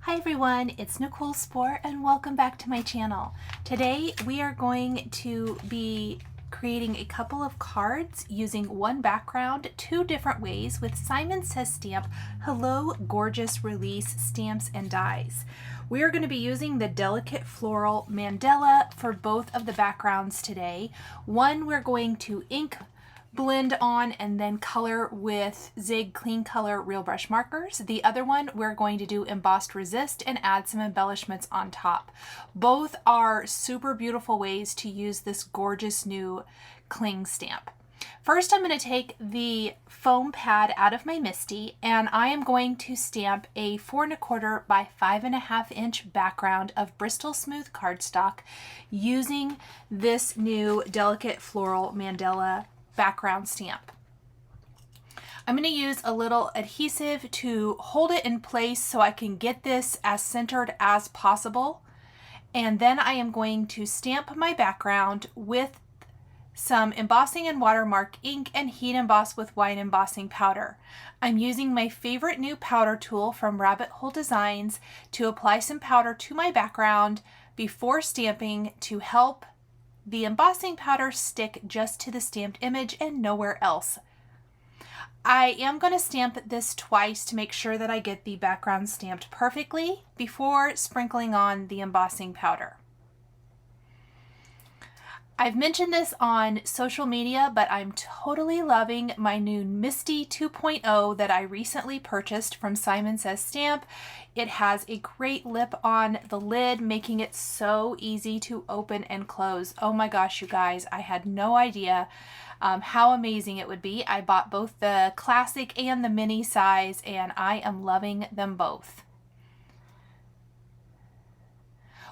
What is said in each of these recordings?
Hi everyone, it's Nichol Spohr and welcome back to my channel. Today we are going to be creating a couple of cards using one background, two different ways with Simon Says stamp, Hello Gorgeous Release stamps and dies. We are going to be using the Delicate Floral Mandala for both of the backgrounds today. One we're going to ink blend on and then color with Zig Clean Color Real Brush markers. The other one we're going to do embossed resist and add some embellishments on top. Both are super beautiful ways to use this gorgeous new cling stamp. First, I'm going to take the foam pad out of my MISTI and I am going to stamp a 4 1/4 by 5.5 inch background of Bristol Smooth cardstock using this new Delicate Floral Mandala background stamp. I'm going to use a little adhesive to hold it in place so I can get this as centered as possible. And then I am going to stamp my background with some embossing and watermark ink and heat emboss with white embossing powder. I'm using my favorite new powder tool from Rabbit Hole Designs to apply some powder to my background before stamping to help the embossing powder stick just to the stamped image and nowhere else. I am going to stamp this twice to make sure that I get the background stamped perfectly before sprinkling on the embossing powder. I've mentioned this on social media, but I'm totally loving my new MISTI 2.0 that I recently purchased from Simon Says Stamp. It has a great lip on the lid, making it so easy to open and close. Oh my gosh, you guys, I had no idea how amazing it would be. I bought both the classic and the mini size, and I am loving them both.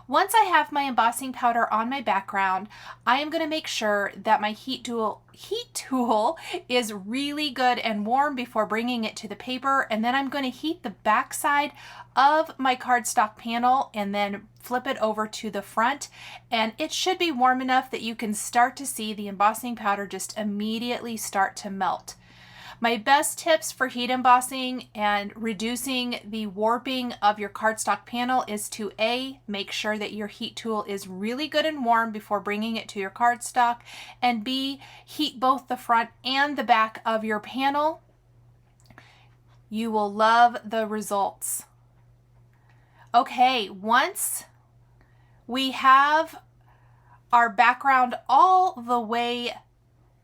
Once I have my embossing powder on my background, I am going to make sure that my heat tool is really good and warm before bringing it to the paper, and then I'm going to heat the back side of my cardstock panel and then flip it over to the front, and it should be warm enough that you can start to see the embossing powder just immediately start to melt. My best tips for heat embossing and reducing the warping of your cardstock panel is to A, make sure that your heat tool is really good and warm before bringing it to your cardstock, and B, heat both the front and the back of your panel. You will love the results. Okay, once we have our background all the way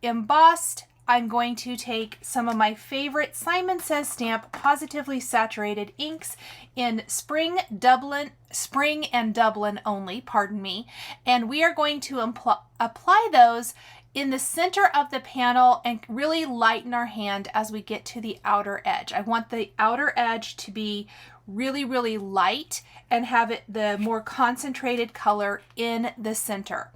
embossed, I'm going to take some of my favorite Simon Says Stamp Pawsitively Saturated inks in Spring and Dublin only, pardon me, and we are going to apply those in the center of the panel and really lighten our hand as we get to the outer edge. I want the outer edge to be really, really light and have it the more concentrated color in the center.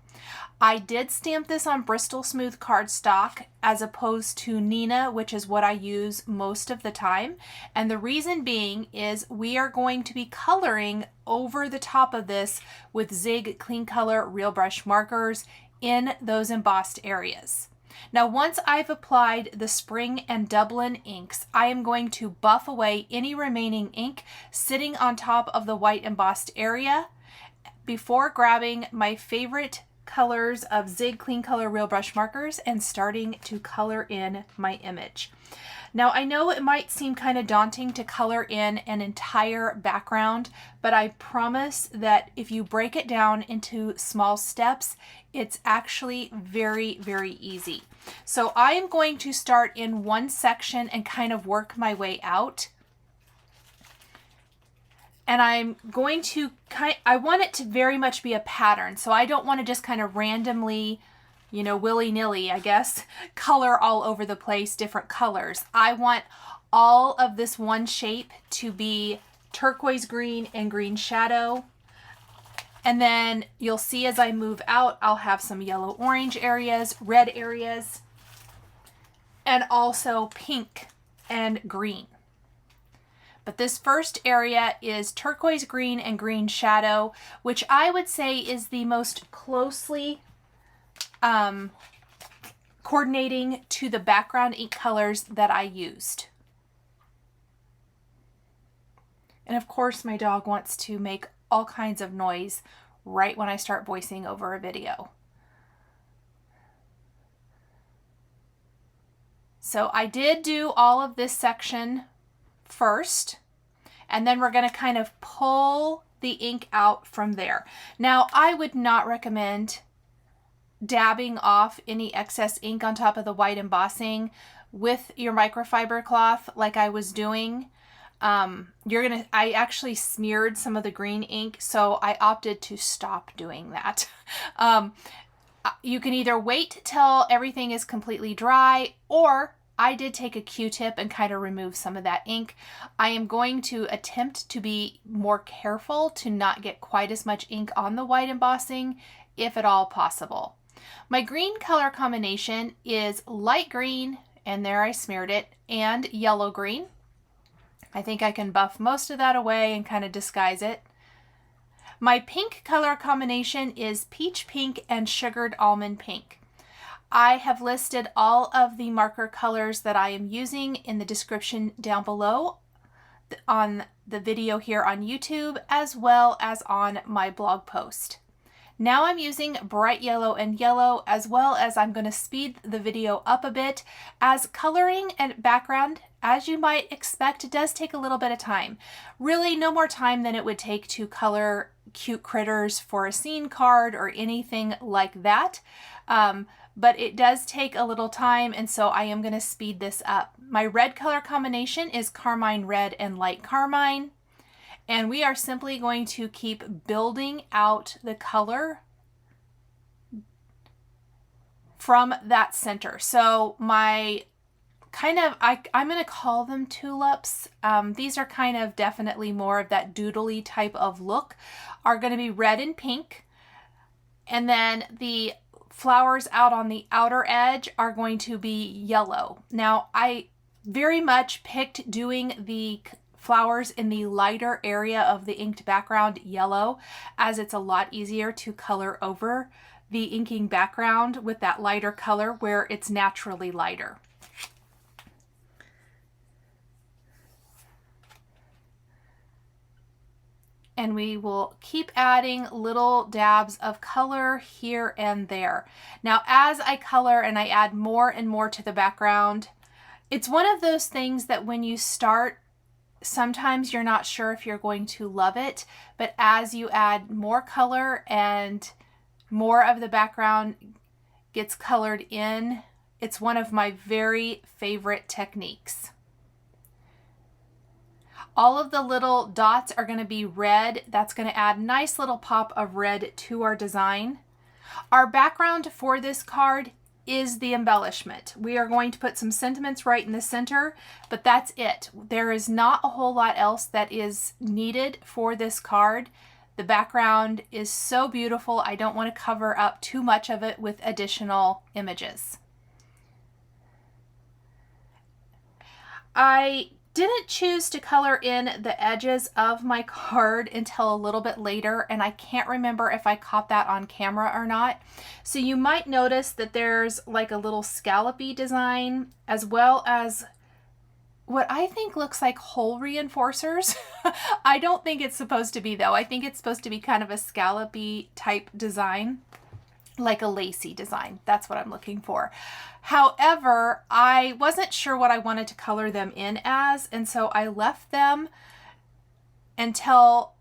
I did stamp this on Bristol Smooth cardstock as opposed to Neenah, which is what I use most of the time. And the reason being is we are going to be coloring over the top of this with Zig Clean Color Real Brush markers in those embossed areas. Now, once I've applied the Spring and Dublin inks, I am going to buff away any remaining ink sitting on top of the white embossed area before grabbing my favorite colors of Zig Clean Color Real Brush markers and starting to color in my image. Now, I know it might seem kind of daunting to color in an entire background, but I promise that if you break it down into small steps, it's actually very, very easy. So I am going to start in one section and kind of work my way out. And I'm going to I want it to very much be a pattern. So I don't want to just kind of randomly, you know, willy-nilly, I guess, color all over the place, different colors. I want all of this one shape to be turquoise green and green shadow. And then you'll see as I move out, I'll have some yellow orange areas, red areas, and also pink and green. But this first area is turquoise green and green shadow, which I would say is the most closely coordinating to the background ink colors that I used. And of course, my dog wants to make all kinds of noise right when I start voicing over a video. So I did do all of this section first, and then we're going to kind of pull the ink out from there. Now, I would not recommend dabbing off any excess ink on top of the white embossing with your microfiber cloth like I was doing. I actually smeared some of the green ink, so I opted to stop doing that. You can either wait till everything is completely dry, or I did take a Q-tip and kind of remove some of that ink. I am going to attempt to be more careful to not get quite as much ink on the white embossing, if at all possible. My green color combination is light green, and there I smeared it, and yellow green. I think I can buff most of that away and kind of disguise it. My pink color combination is peach pink and sugared almond pink. I have listed all of the marker colors that I am using in the description down below on the video here on YouTube, as well as on my blog post. Now I'm using bright yellow and yellow, as well as I'm going to speed the video up a bit, as coloring and background, as you might expect, does take a little bit of time. Really no more time than it would take to color cute critters for a scene card or anything like that. But it does take a little time, and so I am going to speed this up. My red color combination is carmine red and light carmine. And we are simply going to keep building out the color from that center. So my I'm going to call them tulips. These are kind of definitely more of that doodly type of look, are going to be red and pink. And then the flowers out on the outer edge are going to be yellow. Now, I very much picked doing the flowers in the lighter area of the inked background yellow, as it's a lot easier to color over the inking background with that lighter color where it's naturally lighter. And we will keep adding little dabs of color here and there. Now, as I color and I add more and more to the background, it's one of those things that when you start, sometimes you're not sure if you're going to love it, but as you add more color and more of the background gets colored in, it's one of my very favorite techniques. All of the little dots are going to be red. That's going to add a nice little pop of red to our design. Our background for this card is the embellishment. We are going to put some sentiments right in the center, but that's it. There is not a whole lot else that is needed for this card. The background is so beautiful, I don't want to cover up too much of it with additional images. I didn't choose to color in the edges of my card until a little bit later, and I can't remember if I caught that on camera or not. So you might notice that there's like a little scallopy design, as well as what I think looks like hole reinforcers. I don't think it's supposed to be though. I think it's supposed to be kind of a scallopy type design, like a lacy design. That's what I'm looking for. However, I wasn't sure what I wanted to color them in as, and so I left them until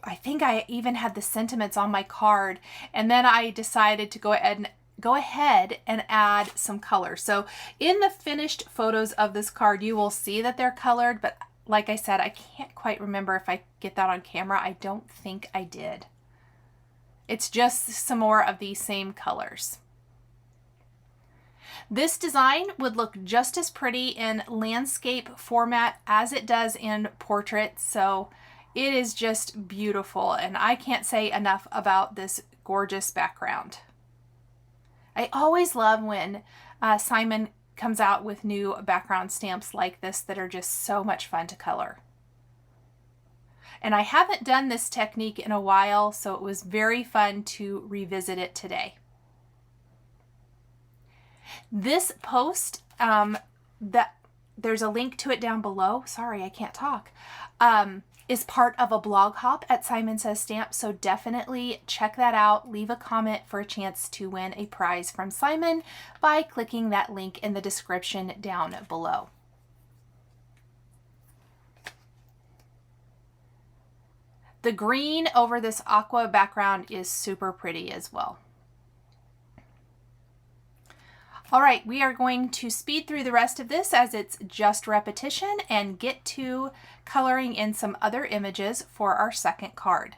I think I even had the sentiments on my card, and then I decided to go ahead and add some color. So in the finished photos of this card, you will see that they're colored, but like I said, I can't quite remember if I get that on camera. I don't think I did. It's just some more of these same colors. This design would look just as pretty in landscape format as it does in portrait, so it is just beautiful, and I can't say enough about this gorgeous background. I always love when Simon comes out with new background stamps like this that are just so much fun to color. And I haven't done this technique in a while, so it was very fun to revisit it today. This post, there's a link to it down below. Sorry, I can't talk. is part of a blog hop at Simon Says Stamp, so definitely check that out. Leave a comment for a chance to win a prize from Simon by clicking that link in the description down below. The green over this aqua background is super pretty as well. All right, we are going to speed through the rest of this as it's just repetition and get to coloring in some other images for our second card.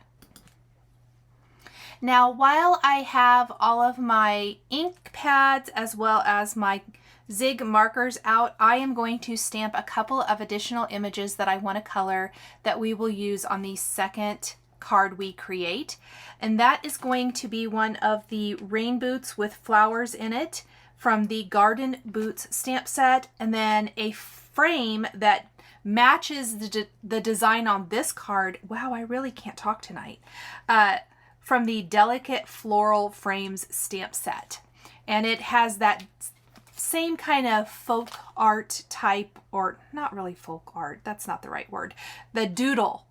Now, while I have all of my ink pads as well as my zig markers out, I am going to stamp a couple of additional images that I want to color that we will use on the second card we create. And that is going to be one of the rain boots with flowers in it from the Garden Boots stamp set, and then a frame that matches the design on this card. Wow, I really can't talk tonight. From the Delicate Floral Frames stamp set. And it has that same kind of folk art type, or not really folk art, that's not the right word, the doodle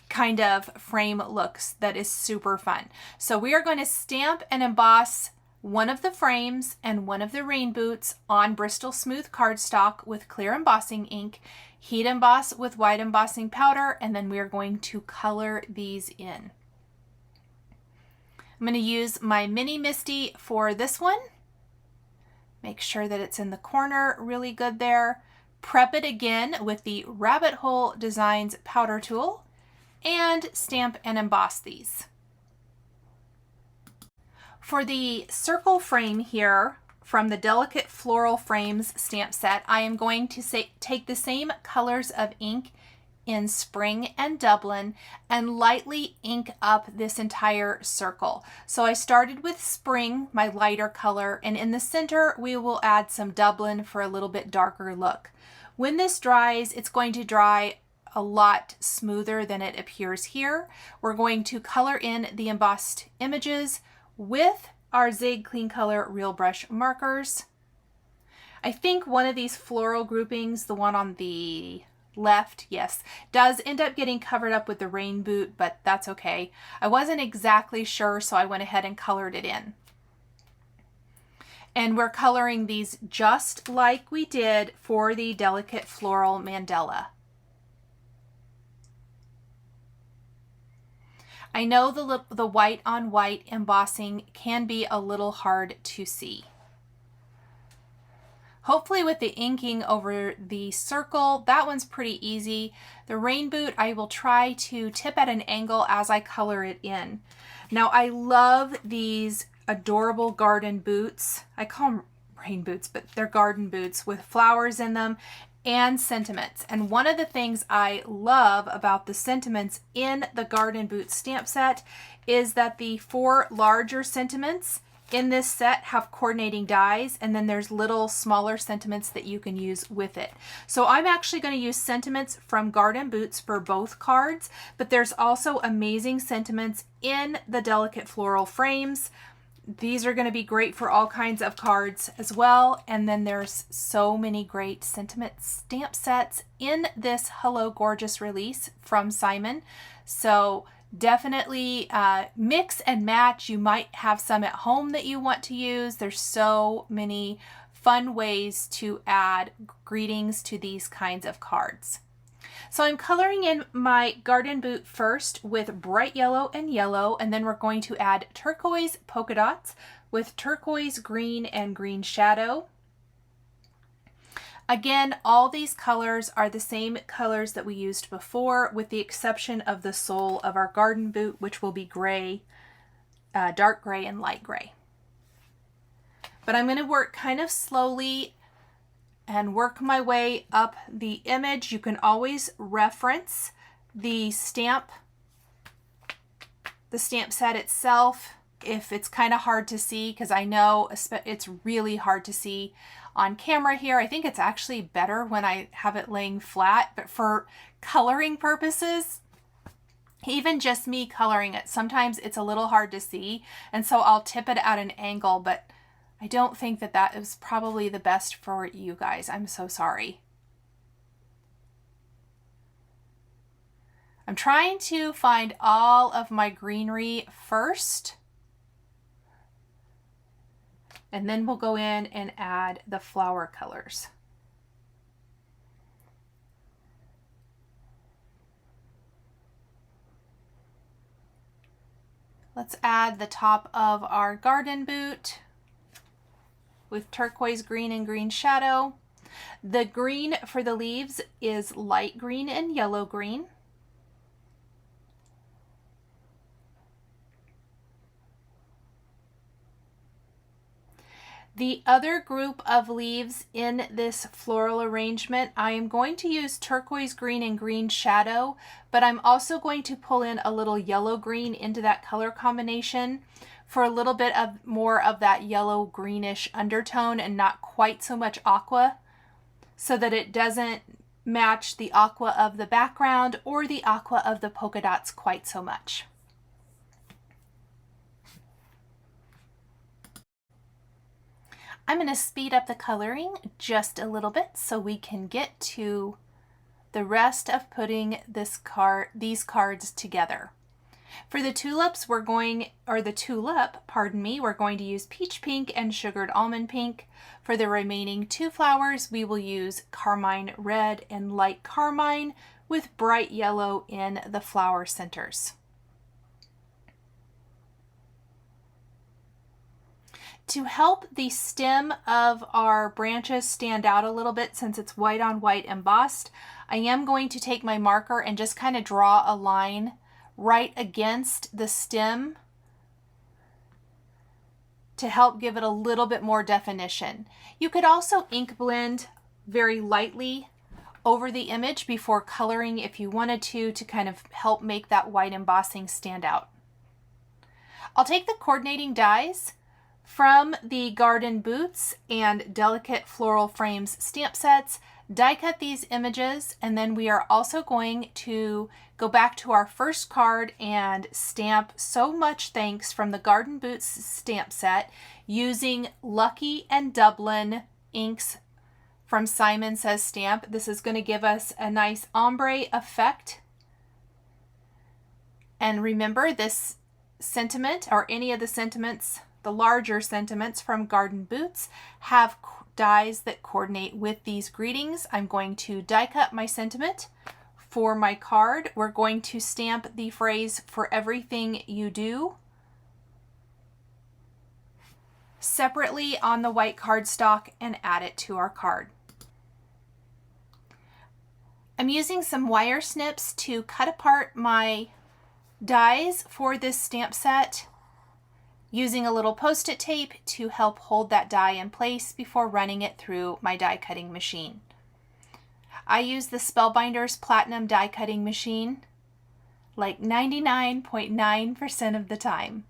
kind of frame looks that is super fun. So we are going to stamp and emboss one of the frames and one of the rain boots on Bristol Smooth cardstock with clear embossing ink, heat emboss with white embossing powder, and then we are going to color these in. I'm going to use my Mini Misty for this one. Make sure that it's in the corner really good there. Prep it again with the Rabbit Hole Designs powder tool and stamp and emboss these. For the circle frame here from the Delicate Floral Frames stamp set, I am going to take the same colors of ink in Spring and Dublin and lightly ink up this entire circle. So I started with Spring, my lighter color, and in the center we will add some Dublin for a little bit darker look. When this dries, it's going to dry a lot smoother than it appears here. We're going to color in the embossed images with our Zig Clean Color Real Brush markers. I think one of these floral groupings, the one on the left, yes, does end up getting covered up with the rain boot, but that's okay. I wasn't exactly sure, so I went ahead and colored it in. And we're coloring these just like we did for the Delicate Floral Mandala. I know the white on white embossing can be a little hard to see. Hopefully with the inking over the circle, that one's pretty easy. The rain boot, I will try to tip at an angle as I color it in. Now I love these adorable garden boots. I call them rain boots, but they're garden boots with flowers in them and sentiments. And one of the things I love about the sentiments in the Garden Boots stamp set is that the 4 larger sentiments in this set have coordinating dies, and then there's little smaller sentiments that you can use with it. So I'm actually going to use sentiments from Garden Boots for both cards, but there's also amazing sentiments in the Delicate Floral Frames. These are going to be great for all kinds of cards as well. And then there's so many great sentiment stamp sets in this Hello Gorgeous release from Simon. So definitely mix and match. You might have some at home that you want to use. There's so many fun ways to add greetings to these kinds of cards. So I'm coloring in my garden boot first with bright yellow, and then we're going to add turquoise polka dots with turquoise green and green shadow. Again, all these colors are the same colors that we used before, with the exception of the sole of our garden boot, which will be gray, dark gray and light gray. But I'm going to work kind of slowly and work my way up the image. You can always reference the stamp set itself if it's kind of hard to see, because I know it's really hard to see on camera here. I think it's actually better when I have it laying flat, but for coloring purposes, even just me coloring it, sometimes it's a little hard to see, and so I'll tip it at an angle, but I don't think that that is probably the best for you guys. I'm so sorry. I'm trying to find all of my greenery first, and then we'll go in and add the flower colors. Let's add the top of our garden boot with turquoise green and green shadow. The green for the leaves is light green and yellow green. The other group of leaves in this floral arrangement, I am going to use turquoise green and green shadow, but I'm also going to pull in a little yellow green into that color combination for a little bit of more of that yellow greenish undertone and not quite so much aqua, so that it doesn't match the aqua of the background or the aqua of the polka dots quite so much. I'm going to speed up the coloring just a little bit so we can get to the rest of putting these cards together. For the tulips, we're going to use peach pink and sugared almond pink. For the remaining two flowers, we will use carmine red and light carmine with bright yellow in the flower centers. To help the stem of our branches stand out a little bit, since it's white on white embossed, I am going to take my marker and just kind of draw a line right against the stem to help give it a little bit more definition. You could also ink blend very lightly over the image before coloring if you wanted to kind of help make that white embossing stand out. I'll take the coordinating dies from the garden boots and delicate floral frames stamp sets, die cut these images, and then we are also going to go back to our first card and stamp So Much Thanks from the Garden Boots stamp set using Lucky and Dublin inks from Simon Says Stamp. This is going to give us a nice ombre effect. And remember, this sentiment, or any of the sentiments, the larger sentiments from Garden Boots, have dies that coordinate with these greetings. I'm going to die cut my sentiment for my card. We're going to stamp the phrase "For everything you do" separately on the white cardstock and add it to our card. I'm using some wire snips to cut apart my dies for this stamp set, using a little post-it tape to help hold that die in place before running it through my die cutting machine. I use the Spellbinders Platinum die cutting machine like 99.9% of the time.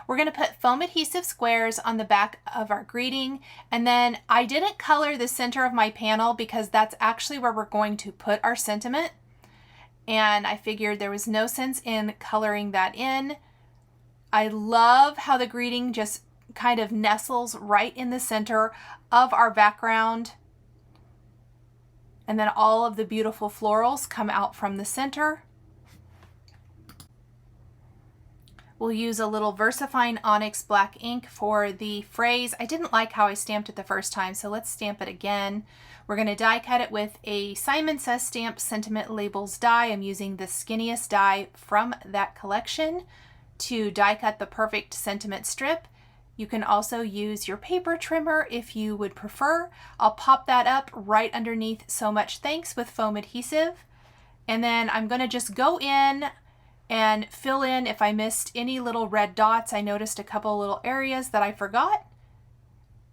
We're going to put foam adhesive squares on the back of our greeting, and then I didn't color the center of my panel because that's actually where we're going to put our sentiment. And I figured there was no sense in coloring that in. I love how the greeting just kind of nestles right in the center of our background. And then all of the beautiful florals come out from the center. We'll use a little VersaFine ONYX black ink for the phrase. I didn't like how I stamped it the first time, so let's stamp it again. We're going to die cut it with a Simon Says Stamp Sentiment Labels die. I'm using the skinniest die from that collection to die cut the perfect sentiment strip. You can also use your paper trimmer if you would prefer. I'll pop that up right underneath So Much Thanks with foam adhesive. And then I'm going to just go in and fill in if I missed any little red dots. I noticed a couple little areas that I forgot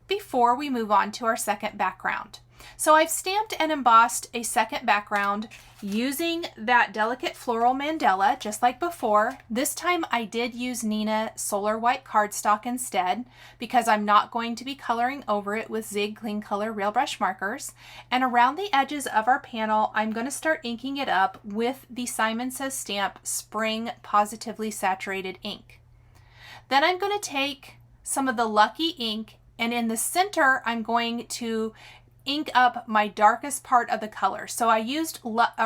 before we move on to our second background. So I've stamped and embossed a second background using that delicate floral mandala, just like before. This time I did use Neenah Solar White cardstock instead, because I'm not going to be coloring over it with Zig Clean Color Real Brush markers. And around the edges of our panel, I'm going to start inking it up with the Simon Says Stamp Spring Positively Saturated ink. Then I'm going to take some of the Lucky ink And in the center, I'm going to ink up my darkest part of the color. So I used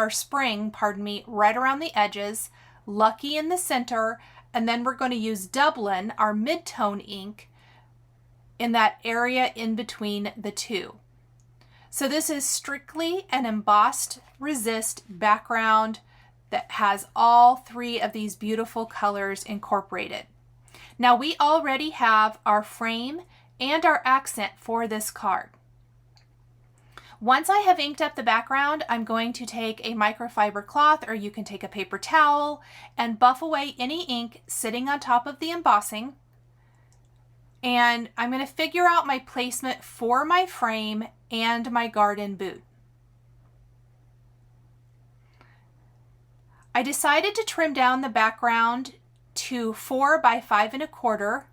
Spring, pardon me, right around the edges, Lucky in the center, and then we're going to use Dublin, our mid-tone ink, in that area in between the two. So this is strictly an embossed resist background that has all three of these beautiful colors incorporated. Now we already have our frame and our accent for this card. Once I have inked up the background, I'm going to take a microfiber cloth, or you can take a paper towel, and buff away any ink sitting on top of the embossing. And I'm going to figure out my placement for my frame and my garden boot. I decided to trim down the background to 4 by 5 1/4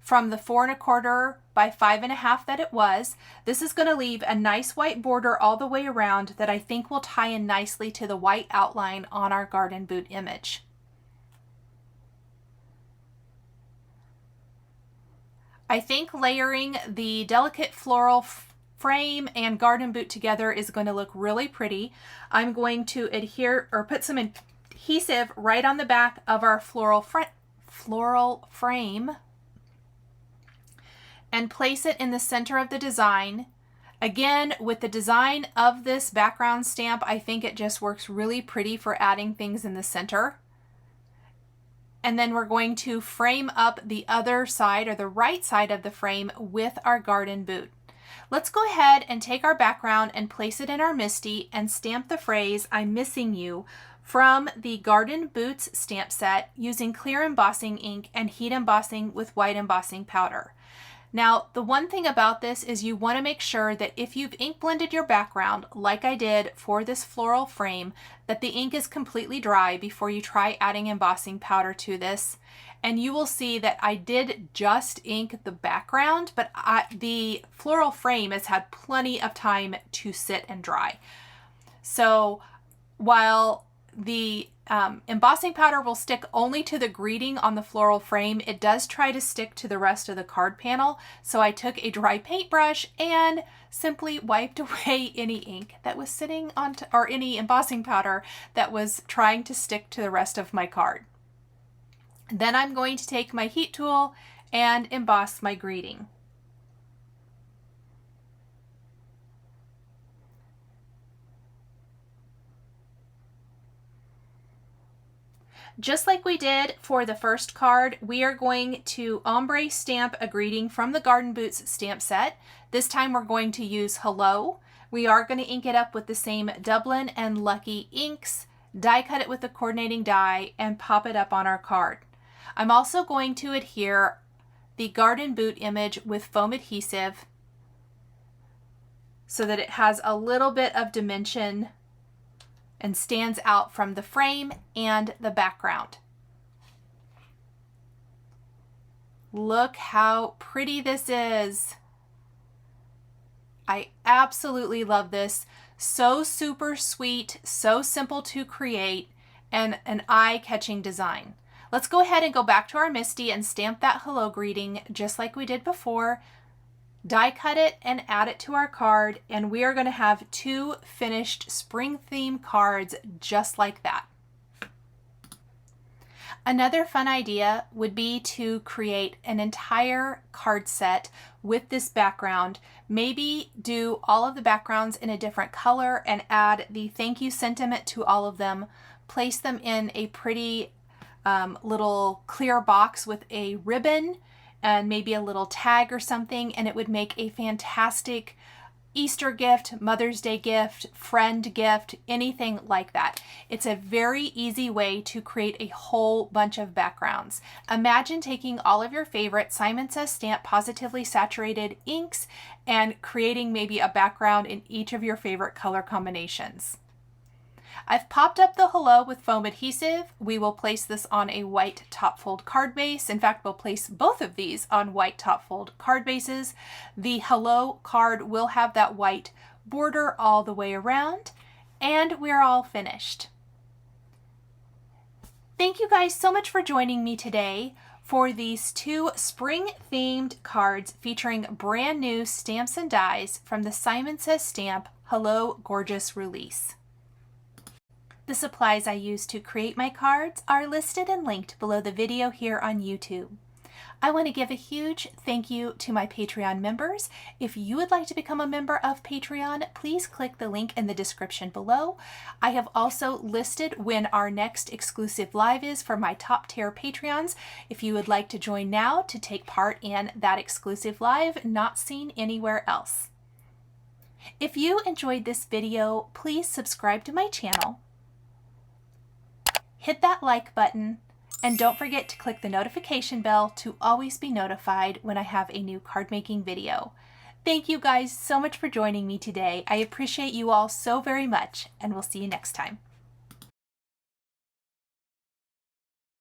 from the 4 1/4 by 5 1/2 that it was. This is going to leave a nice white border all the way around that I think will tie in nicely to the white outline on our garden boot image. I think layering the delicate floral frame and garden boot together is going to look really pretty. I'm going to adhere or put some adhesive right on the back of our floral frame and place it in the center of the design. Again, with the design of this background stamp, I think it just works really pretty for adding things in the center. And then we're going to frame up the other side, or the right side of the frame, with our garden boot. Let's go ahead and take our background and place it in our MISTI and stamp the phrase "I'm missing you" from the Garden Boots stamp set using clear embossing ink and heat embossing with white embossing powder. Now, the one thing about this is you want to make sure that if you've ink blended your background, like I did for this floral frame, that the ink is completely dry before you try adding embossing powder to this. And you will see that I did just ink the background, but the floral frame has had plenty of time to sit and dry. So while the embossing powder will stick only to the greeting on the floral frame, it does try to stick to the rest of the card panel. So I took a dry paintbrush and simply wiped away any ink that was sitting on, or any embossing powder that was trying to stick to the rest of my card. Then I'm going to take my heat tool and emboss my greeting. Just like we did for the first card, we are going to ombre stamp a greeting from the Garden Boots stamp set. This time we're going to use Hello. We are going to ink it up with the same Dublin and Lucky inks, die cut it with the coordinating die, and pop it up on our card. I'm also going to adhere the Garden Boot image with foam adhesive so that it has a little bit of dimension and stands out from the frame and the background. Look how pretty this is. I absolutely love this. So super sweet, so simple to create, and an eye-catching design. Let's go ahead and go back to our MISTI and stamp that hello greeting just like we did before. Die cut it and add it to our card, and we are going to have 2 finished spring theme cards just like that. Another fun idea would be to create an entire card set with this background. Maybe do all of the backgrounds in a different color and add the thank you sentiment to all of them. Place them in a pretty little clear box with a ribbon and maybe a little tag or something, and it would make a fantastic Easter gift, Mother's Day gift, friend gift, anything like that. It's a very easy way to create a whole bunch of backgrounds. Imagine taking all of your favorite Simon Says Stamp Positively Saturated inks and creating maybe a background in each of your favorite color combinations. I've popped up the hello with foam adhesive. We will place this on a white top fold card base. In fact, we'll place both of these on white top fold card bases. The hello card will have that white border all the way around, and we're all finished. Thank you guys so much for joining me today. for these two spring-themed cards featuring brand new stamps and dies from the Simon Says Stamp Hello Gorgeous release. The supplies I used to create my cards are listed and linked below the video here on YouTube. I want to give a huge thank you to my Patreon members. If you would like to become a member of Patreon, please click the link in the description below. I have also listed when our next exclusive live is for my top tier Patreons. If you would like to join now to take part in that exclusive live not seen anywhere else. If you enjoyed this video, please subscribe to my channel, hit that like button, and don't forget to click the notification bell to always be notified when I have a new card making video. Thank you guys so much for joining me today. I appreciate you all so very much, and we'll see you next time.